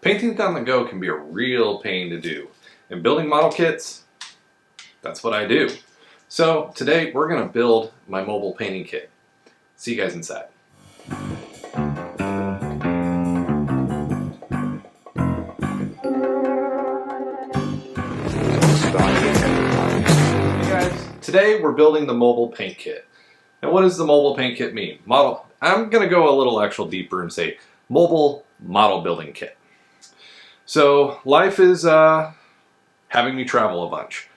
Painting on the go can be a real pain to do. And building model kits, that's what I do. So today we're going to build my mobile painting kit. See you guys inside. Hey guys, today we're building the mobile paint kit. Now what does the mobile paint kit mean? I'm going to go a little actual deeper and say mobile model building kit. So life is having me travel a bunch.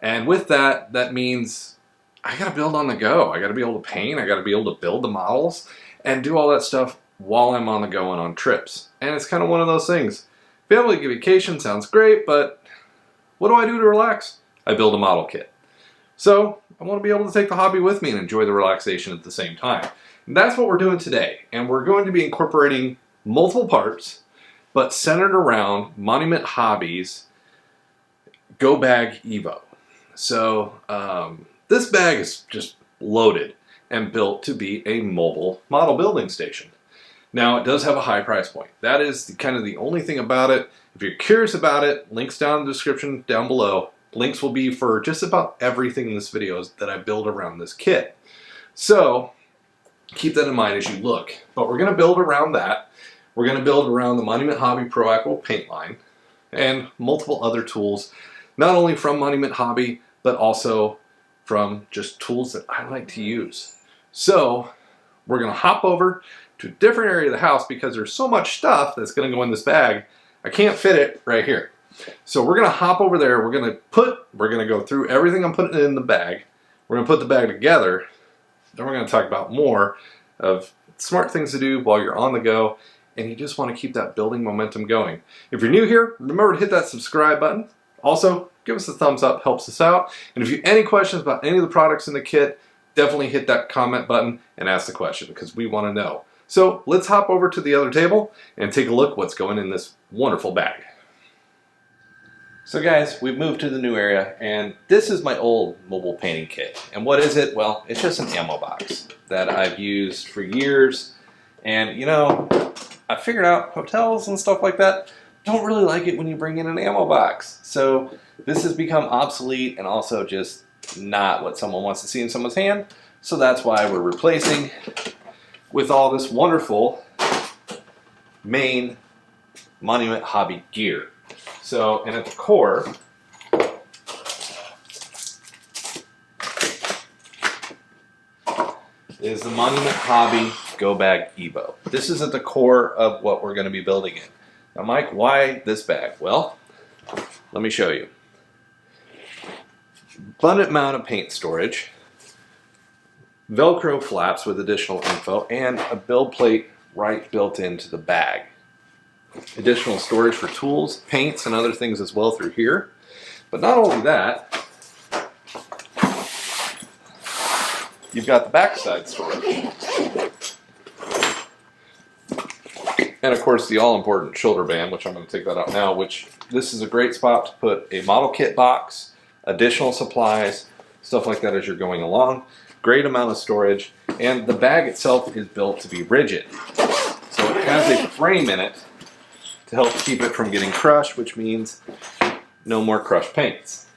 And with that, that means I got to build on the go. I got to be able to paint. I got to be able to build the models and do all that stuff while I'm on the go and on trips. And it's kind of one of those things. Family vacation sounds great, but what do I do to relax? I build a model kit. So I want to be able to take the hobby with me and enjoy the relaxation at the same time. And that's what we're doing today. And we're going to be incorporating multiple parts, but centered around Monument Hobby's Go Bag Evo. So this bag is just loaded and built to be a mobile model building station. Now it does have a high price point. That is kind of the only thing about it. If you're curious about it, links down in the description down below. Links will be for just about everything in this video that I build around this kit. So keep that in mind as you look. But we're going to build around that. We're going to build around the Monument Hobby Avaiable paint line and multiple other tools, not only from Monument Hobby, but also from just tools that I like to use. So we're going to hop over to a different area of the house because there's so much stuff that's going to go in this bag. I can't fit it right here. So we're going to hop over there. We're going to go through everything I'm putting in the bag. We're going to put the bag together. Then we're going to talk about more of smart things to do while you're on the go and you just want to keep that building momentum going. If you're new here, remember to hit that subscribe button. Also, give us a thumbs up, helps us out. And if you have any questions about any of the products in the kit, definitely hit that comment button and ask the question because we want to know. So let's hop over to the other table and take a look what's going in this wonderful bag. So guys, we've moved to the new area and this is my old mobile painting kit. And what is it? Well, it's just an ammo box that I've used for years. And you know, I figured out hotels and stuff like that don't really like it when you bring in an ammo box. So this has become obsolete and also just not what someone wants to see in someone's hand. So that's why we're replacing with all this wonderful main Monument Hobby gear. So, and at the core, is the Monument Hobby Go Bag Evo. This is at the core of what we're going to be building in. Now Mike, why this bag? Well, let me show you. Abundant amount of paint storage, Velcro flaps with additional info, and a build plate right built into the bag. Additional storage for tools, paints, and other things as well through here. But not only that, you've got the backside storage. And of course the all-important shoulder band, which I'm going to take that out now, which this is a great spot to put a model kit box, additional supplies, stuff like that as you're going along. Great amount of storage, and the bag itself is built to be rigid. So it has a frame in it to help keep it from getting crushed, which means no more crushed paints.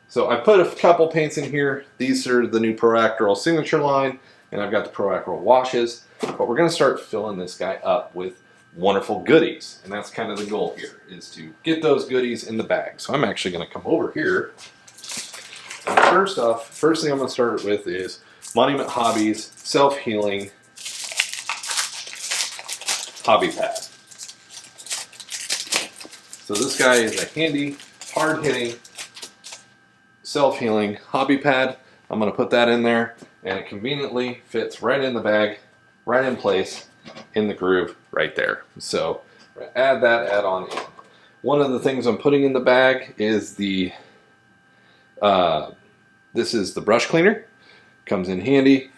So I put a couple paints in here. These are the new Creality signature line, and I've got the Creality washes. But we're going to start filling this guy up with wonderful goodies, and that's kind of the goal here, is to get those goodies in the bag. So I'm actually going to come over here. And first thing I'm going to start with is Monument Hobby's self-healing hobby pad. So this guy is a handy, hard-hitting, self-healing hobby pad. I'm going to put that in there, and it conveniently fits right in the bag, right in place, in the groove right there. So add on in. One of the things I'm putting in the bag is the this is the brush cleaner. Comes in handy.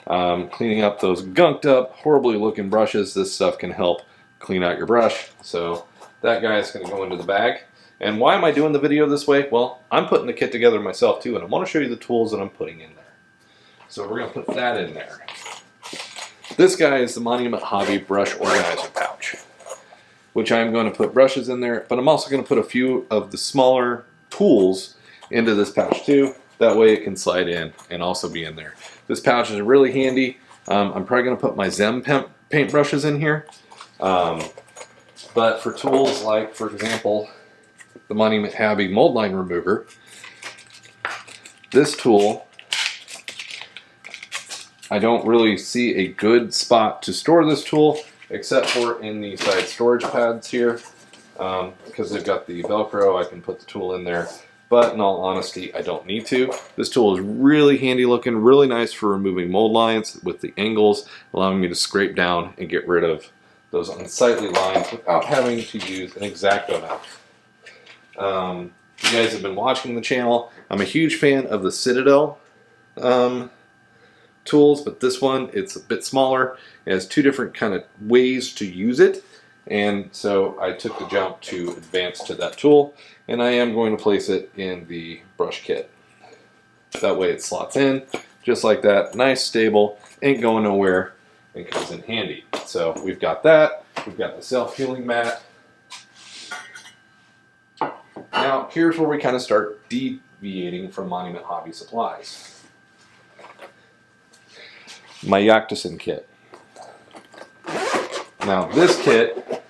Cleaning up those gunked up, horribly looking brushes. This stuff can help clean out your brush. So that guy is going to go into the bag. And why am I doing the video this way? Well, I'm putting the kit together myself too, and I want to show you the tools that I'm putting in there. So we're going to put that in there. This guy is the Monument Hobby brush organizer pouch. which I'm going to put brushes in there, but I'm also going to put a few of the smaller tools into this pouch too. That way it can slide in and also be in there. This pouch is really handy. I'm probably going to put my Zem paint brushes in here. But for tools like, for example, the Monument Hobby mold line remover, this tool, I don't really see a good spot to store this tool except for in the side storage pads here. Because they've got the Velcro, I can put the tool in there. But in all honesty, I don't need to. This tool is really handy looking, really nice for removing mold lines with the angles, allowing me to scrape down and get rid of those unsightly lines without having to use an X-Acto knife. You guys have been watching the channel. I'm a huge fan of the Citadel tools, but this one, it's a bit smaller. It has two different kind of ways to use it. And so I took the jump to advance to that tool, and I am going to place it in the brush kit. That way it slots in, just like that, nice, stable, ain't going nowhere, and comes in handy. So we've got that, we've got the self-healing mat. Now here's where we kind of start deviating from Monument Hobby supplies. My Yacktison kit. Now this kit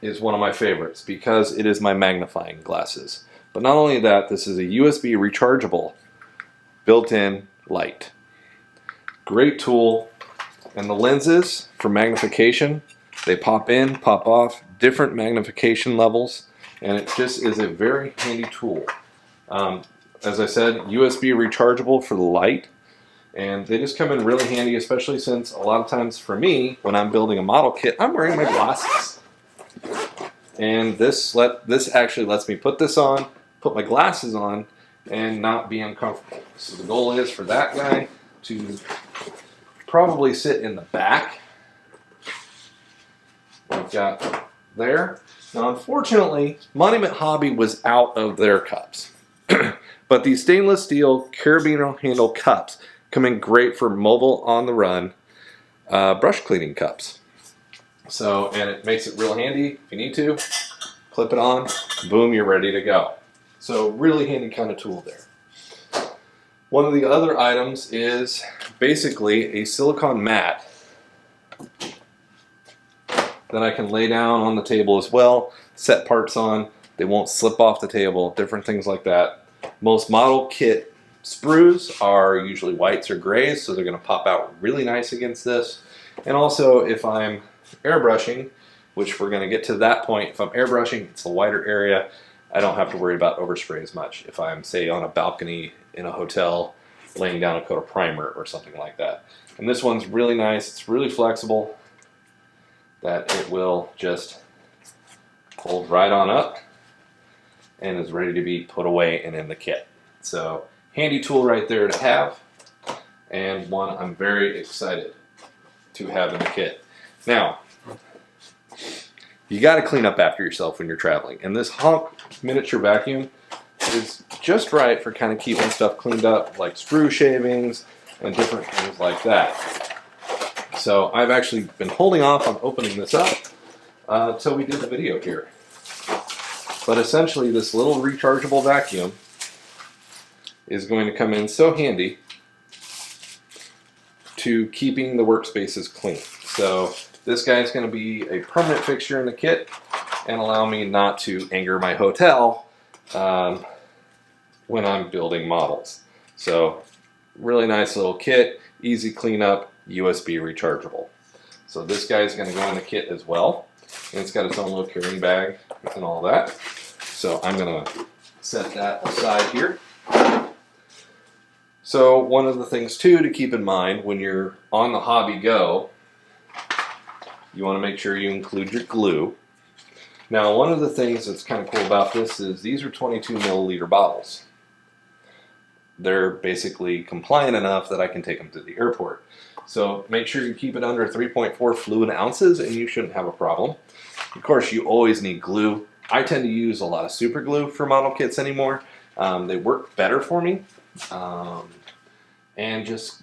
is one of my favorites because it is my magnifying glasses. But not only that, this is a USB rechargeable built-in light. Great tool. And the lenses for magnification, they pop in, pop off, different magnification levels, and it just is a very handy tool. As I said, USB rechargeable for the light. And they just come in really handy, especially since a lot of times for me, when I'm building a model kit, I'm wearing my glasses. And this actually lets me put this on, put my glasses on, and not be uncomfortable. So the goal is for that guy to probably sit in the back. I've got there. Now unfortunately, Monument Hobby was out of their cups. But these stainless steel carabiner handle cups come in great for mobile on the run brush cleaning cups. So, and it makes it real handy if you need to. Clip it on, boom, you're ready to go. So really handy kind of tool there. One of the other items is basically a silicone mat that I can lay down on the table as well, set parts on, they won't slip off the table, different things like that. Most model kit sprues are usually whites or grays, so they're going to pop out really nice against this. And also if I'm airbrushing, which we're going to get to that point, if I'm airbrushing, it's a wider area, I don't have to worry about overspray as much. If I'm, say, on a balcony in a hotel, laying down a coat of primer or something like that. And this one's really nice, it's really flexible, that it will just fold right on up and is ready to be put away and in the kit. So handy tool right there to have, and one I'm very excited to have in the kit. Now, you got to clean up after yourself when you're traveling, and this Honk miniature vacuum is just right for kind of keeping stuff cleaned up, like sprue shavings and different things like that. So I've actually been holding off on opening this up until we did the video here. But essentially this little rechargeable vacuum is going to come in so handy to keeping the workspaces clean. So this guy is going to be a permanent fixture in the kit and allow me not to anger my hotel when I'm building models. So really nice little kit, easy cleanup, USB rechargeable. So this guy is going to go in the kit as well, and it's got its own little carrying bag and all that. So I'm going to set that aside here. So one of the things too to keep in mind when you're on the hobby go, you want to make sure you include your glue. Now one of the things that's kind of cool about this is these are 22 milliliter bottles. They're basically compliant enough that I can take them to the airport. So make sure you keep it under 3.4 fluid ounces and you shouldn't have a problem. Of course, you always need glue. I tend to use a lot of super glue for model kits anymore. They work better for me. And just,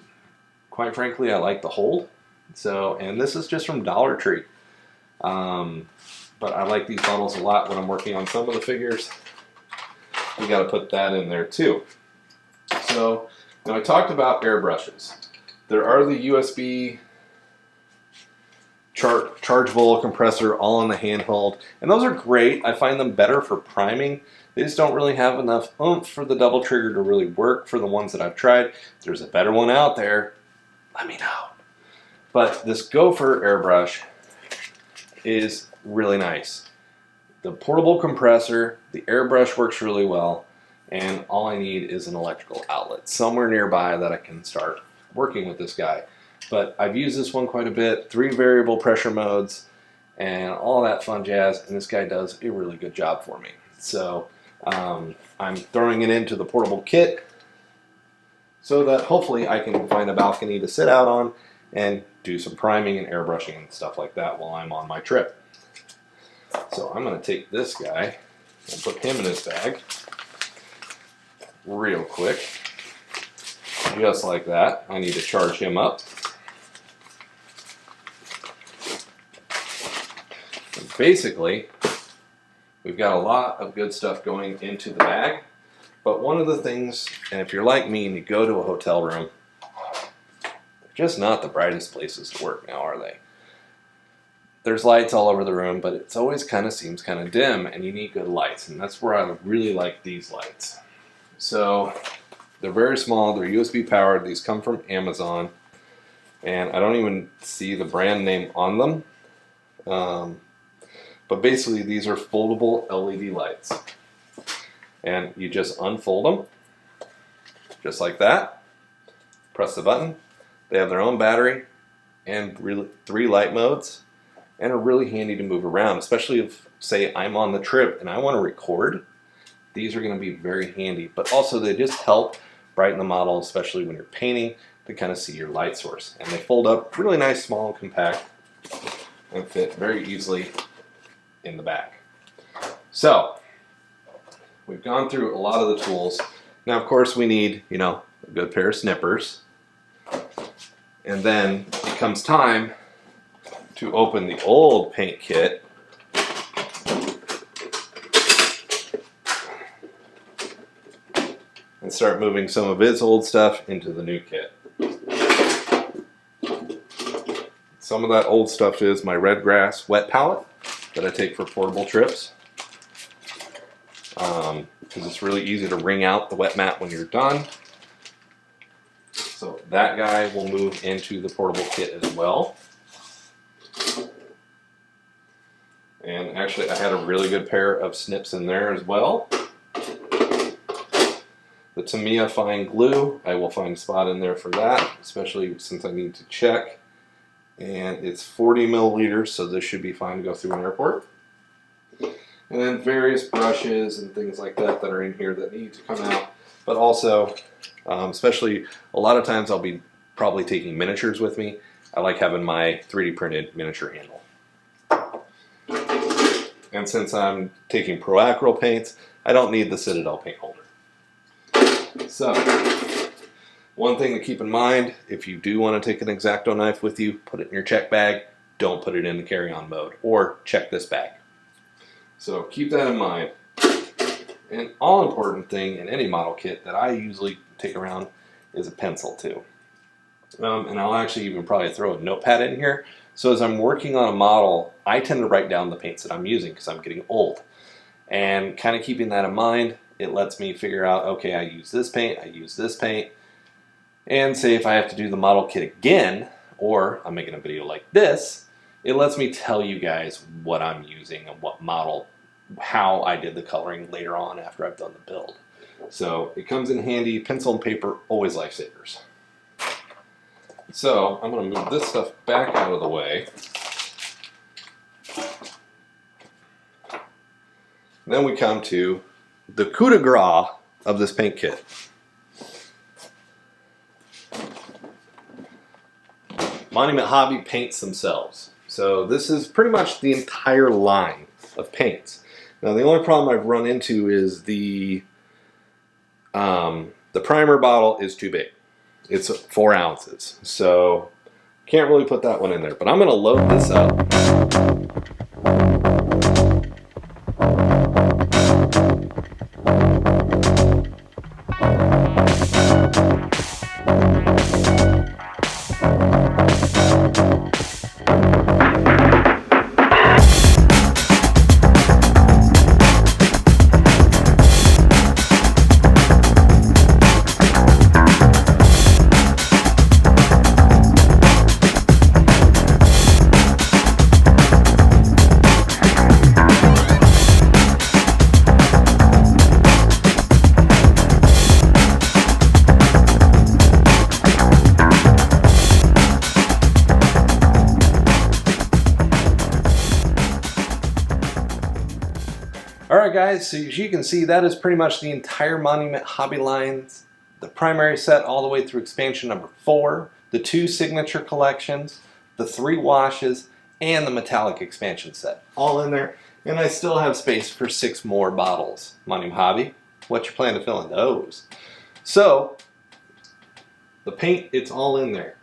quite frankly, I like the hold. So, and this is just from Dollar Tree. But I like these bottles a lot when I'm working on some of the figures. We got to put that in there too. So now I talked about airbrushes. There are the USB chargeable compressor all on the handheld, and those are great. I find them better for priming. They just don't really have enough oomph for the double trigger to really work for the ones that I've tried. If there's a better one out there, let me know. But this Gopher airbrush is really nice. The portable compressor, the airbrush works really well, and all I need is an electrical outlet somewhere nearby that I can start working with this guy. But I've used this one quite a bit, 3 variable pressure modes, and all that fun jazz, and this guy does a really good job for me. So I'm throwing it into the portable kit so that hopefully I can find a balcony to sit out on and do some priming and airbrushing and stuff like that while I'm on my trip. So I'm going to take this guy and put him in his bag real quick. Just like that. I need to charge him up. And basically, we've got a lot of good stuff going into the bag. But one of the things, and if you're like me and you go to a hotel room, they're just not the brightest places to work now, are they? There's lights all over the room, but it's always kind of seems kind of dim, and you need good lights, and that's where I really like these lights. So they're very small, they're USB powered, these come from Amazon, and I don't even see the brand name on them. But basically these are foldable LED lights. And you just unfold them, just like that. Press the button. They have their own battery and 3 light modes, and are really handy to move around, especially if, say, I'm on the trip and I want to record. These are going to be very handy, but also they just help brighten the model, especially when you're painting, to kind of see your light source. And they fold up really nice, small, and compact, and fit very easily in the bag. So we've gone through a lot of the tools. Now, of course, we need, a good pair of snippers. And then it comes time to open the old paint kit. And start moving some of its old stuff into the new kit. Some of that old stuff is my red grass wet palette that I take for portable trips. Because it's really easy to wring out the wet mat when you're done. So that guy will move into the portable kit as well. And actually I had a really good pair of snips in there as well. The Tamiya fine glue, I will find a spot in there for that, especially since I need to check. And it's 40 milliliters, so this should be fine to go through an airport. And then various brushes and things like that that are in here that need to come out. But also, especially a lot of times I'll be probably taking miniatures with me. I like having my 3D printed miniature handle. And since I'm taking Proacryl paints, I don't need the Citadel paint holder. So, one thing to keep in mind, if you do want to take an X-Acto knife with you, put it in your check bag. Don't put it in the carry-on mode, or check this bag. So keep that in mind. An all-important thing in any model kit that I usually take around is a pencil too. And I'll actually even probably throw a notepad in here. So as I'm working on a model, I tend to write down the paints that I'm using because I'm getting old. And kind of keeping that in mind, it lets me figure out, okay, I use this paint, I use this paint. And say if I have to do the model kit again, or I'm making a video like this, it lets me tell you guys what I'm using and what model, how I did the coloring later on after I've done the build. So it comes in handy. Pencil and paper, always lifesavers. So I'm going to move this stuff back out of the way. Then we come to the coup de grace of this paint kit. Monument Hobby paints themselves. So this is pretty much the entire line of paints. Now the only problem I've run into is the primer bottle is too big. It's 4 ounces. So can't really put that one in there. But I'm going to load this up. Alright guys, so as you can see, that is pretty much the entire Monument Hobby lines. The primary set all the way through expansion number 4, the 2 signature collections, the 3 washes, and the metallic expansion set. All in there. And I still have space for 6 more bottles. Monument Hobby, what's your plan to fill in those? So, the paint, it's all in there.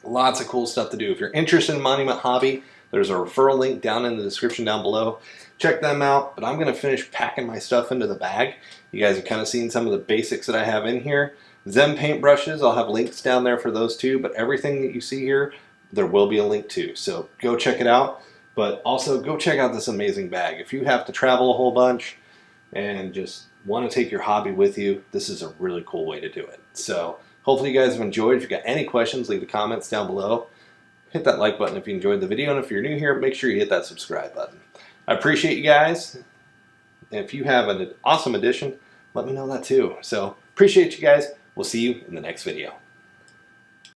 Lots of cool stuff to do. If you're interested in Monument Hobby, there's a referral link down in the description down below. Check them out, but I'm going to finish packing my stuff into the bag. You guys have kind of seen some of the basics that I have in here. Zem paintbrushes, I'll have links down there for those too, but everything that you see here, there will be a link to. So go check it out, but also go check out this amazing bag. If you have to travel a whole bunch and just want to take your hobby with you, this is a really cool way to do it. So hopefully you guys have enjoyed. If you've got any questions, leave the comments down below. Hit that like button if you enjoyed the video, and if you're new here, make sure you hit that subscribe button. I appreciate you guys. And if you have an awesome addition, let me know that too. So appreciate you guys. We'll see you in the next video.